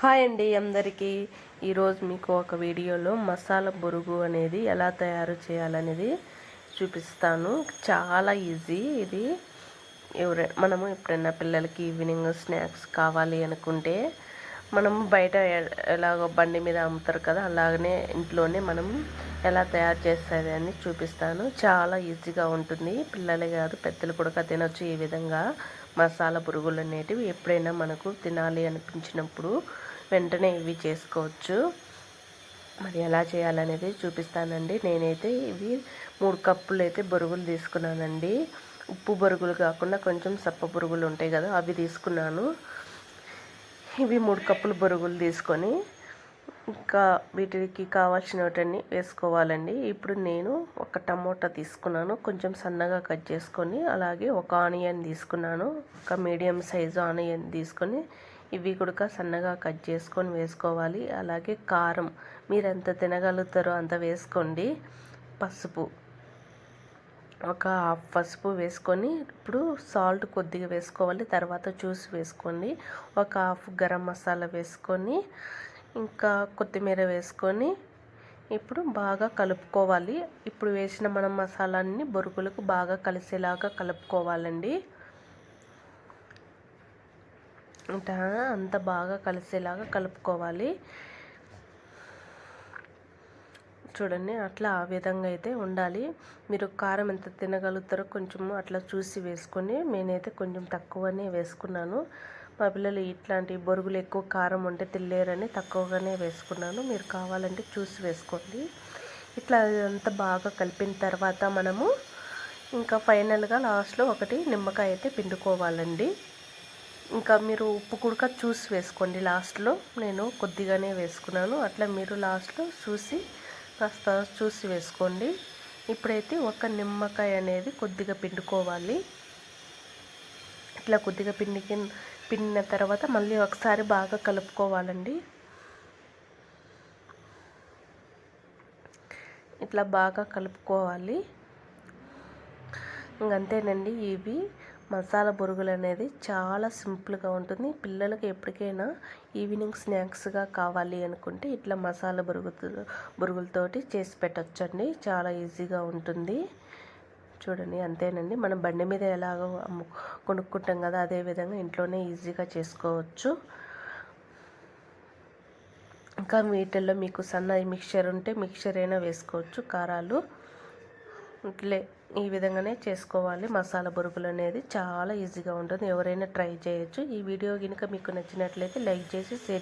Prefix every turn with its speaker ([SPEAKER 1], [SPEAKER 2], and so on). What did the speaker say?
[SPEAKER 1] Hi అండి అందరికీ. ఈరోజు మీకు ఒక వీడియోలో మసాలా బొరుగు అనేది ఎలా తయారు చేయాలనేది చూపిస్తాను. చాలా ఈజీ ఇది. మనము ఎప్పుడైనా పిల్లలకి ఈవినింగ్ స్నాక్స్ కావాలి అనుకుంటే మనం బయట ఎలాగో బండి మీద అమ్ముతారు కదా, అలాగనే ఇంట్లోనే మనం ఎలా తయారు చేసేది అని చూపిస్తాను. చాలా ఈజీగా ఉంటుంది. పిల్లలే కాదు పెద్దలు కూడా తినొచ్చు. ఈ విధంగా మసాలా పురుగులు అనేటివి ఎప్పుడైనా మనకు తినాలి అనిపించినప్పుడు వెంటనే ఇవి చేసుకోవచ్చు. మరి ఎలా చేయాలనేది చూపిస్తానండి. నేనైతే ఇవి 3 కప్పులు అయితే బొరుగులు తీసుకున్నానండి. ఉప్పు బొరుగులు కాకుండా కొంచెం సప్ప బొరుగులు ఉంటాయి కదా, అవి తీసుకున్నాను. ఇవి 3 కప్పులు బొరుగులు తీసుకొని ఇంకా వీటికి కావాల్సినవన్నీ వేసుకోవాలండి. ఇప్పుడు నేను ఒక టమోటా తీసుకున్నాను, కొంచెం సన్నగా కట్ చేసుకొని. అలాగే ఒక ఆనియన్ తీసుకున్నాను, ఒక మీడియం సైజు ఆనియన్ తీసుకొని ఇవి కూడా సన్నగా కట్ చేసుకొని వేసుకోవాలి. అలాగే కారం మీరు ఎంత తినగలుగుతారో అంత వేసుకోండి. పసుపు ఒక హాఫ్ పసుపు వేసుకొని, ఇప్పుడు సాల్ట్ కొద్దిగా వేసుకోవాలి, తర్వాత చూసి వేసుకోండి. ఒక హాఫ్ గరం మసాలా వేసుకొని, ఇంకా కొత్తిమీర వేసుకొని ఇప్పుడు బాగా కలుపుకోవాలి. ఇప్పుడు వేసిన మనం మసాలాన్ని బొరుగులకు బాగా కలిసేలాగా కలుపుకోవాలండి. అంత బాగా కలిసేలాగా కలుపుకోవాలి. చూడండి, అట్లా ఆ విధంగా అయితే ఉండాలి. మీరు కారం ఎంత తినగలుగుతారో కొంచెం అట్లా చూసి వేసుకొని, నేనైతే కొంచెం తక్కువనే వేసుకున్నాను. మా పిల్లలు ఇట్లాంటి బొరుగులు ఎక్కువ కారం ఉంటే తినలేరని తక్కువగానే వేసుకున్నాను. మీరు కావాలంటే చూసి వేసుకోండి. ఇట్లా అంతా బాగా కలిపిన తర్వాత మనము ఇంకా ఫైనల్గా లాస్ట్లో ఒకటి నిమ్మకాయ అయితే పిండుకోవాలండి. ఇంకా మీరు ఉప్పు కూడా చూసి వేసుకోండి. లాస్ట్లో నేను కొద్దిగానే వేసుకున్నాను. అట్లా మీరు లాస్ట్లో కాస్త చూసి వేసుకోండి. ఇప్పుడైతే ఒక నిమ్మకాయ అనేది కొద్దిగా పిండుకోవాలి. ఇట్లా కొద్దిగా పిండిన తర్వాత మళ్ళీ ఒకసారి బాగా కలుపుకోవాలండి. ఇట్లా బాగా కలుపుకోవాలి. ఇంకంతేనండి. ఇవి మసాలా బొరుగులు అనేది చాలా సింపుల్గా ఉంటుంది. పిల్లలకి ఎప్పటికైనా ఈవినింగ్ స్నాక్స్గా కావాలి అనుకుంటే ఇట్లా మసాలా బొరుగులతోటి చేసి పెట్టచ్చండి. చాలా ఈజీగా ఉంటుంది. చూడండి, అంతేనండి. మనం బండి మీద ఎలాగో కొనుక్కుంటాం కదా, అదేవిధంగా ఇంట్లోనే ఈజీగా చేసుకోవచ్చు. ఇంకా వీటిల్లో మీకు సన్నది మిక్చర్ ఉంటే మిక్చర్ అయినా వేసుకోవచ్చు. కారాలు ఇట్లే ఈ విధంగానే చేసుకోవాలి. మసాలా బొరుగులు అనేది చాలా ఈజీగా ఉంటుంది. ఎవరైనా ట్రై చేయొచ్చు. ఈ వీడియో కనుక మీకు నచ్చినట్లయితే లైక్ చేసి షేర్